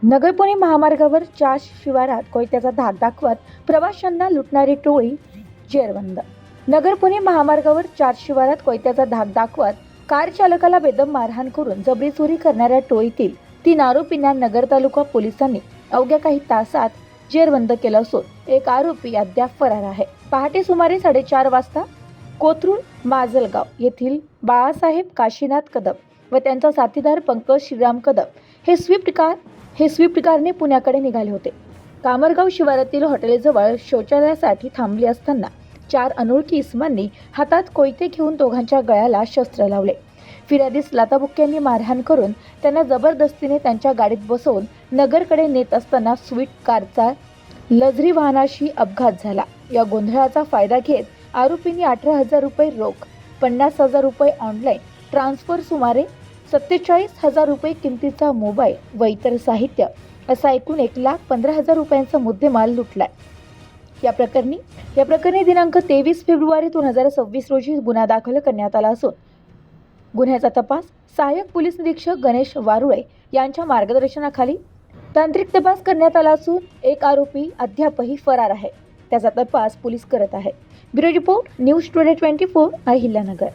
नगर पुणे महामार्गावर शिवारात कोयत्याचा धाक दाखवत प्रवाशांना लुटणारी टोळी जेरबंद. नगर पुणे महामार्गावर शिवारात कोयत्याचा धाक दाखवत कार चालकाला बेदम मारहाण करून जबरी चोरी करणाऱ्या टोळीतील 3 आरोपींना नगर तालुका पोलिसांनी अवघ्या काही तासात जेरबंद केलं असून एक आरोपी अद्याप फरार आहे. पहाटे सुमारे 4:30 वाजता कोथरूड माजलगाव येथील बाळासाहेब काशीनाथ कदम व त्यांचा साथीदार पंकज श्रीराम कदम हे स्विफ्ट कारने पुण्याकडे निघाले होते. कामरगाव शिवारातील हॉटेलजवळ शौचालयासाठी थांबले असताना 4 अनोळखी इसमांनी हातात कोयते घेऊन दोघांच्या गळ्याला शस्त्र लावले. फिर्यादीस लाथाबुक्क्यांनी मारहाण करून त्यांना जबरदस्तीने त्यांच्या गाडीत बसवून नगरकडे नेत असताना स्विफ्ट कारचा लक्झरी वाहनाशी अपघात झाला. या गोंधळाचा फायदा घेत आरोपींनी 18,000 रुपये रोख, 50,000 रुपये ऑनलाईन ट्रान्सफर, सुमारे 47,000 रुपये किमतीचा मोबाईल व इतर साहित्य असा एकूण 1,15,000 रुपयांचा मुद्देमाल लुटलाय. या प्रकरणी दिनांक 23 फेब्रुवारी 2026 रोजी गुन्हा दाखल करण्यात आला असून गुन्ह्याचा तपास सहाय्यक पोलीस निरीक्षक गणेश वारुळे यांच्या मार्गदर्शनाखाली तांत्रिक तपास करण्यात आला असून एक आरोपी अद्यापही फरार आहे. त्याचा तपास पोलीस करत आहेत. Bureau report, news today 24, Ahilyanagar.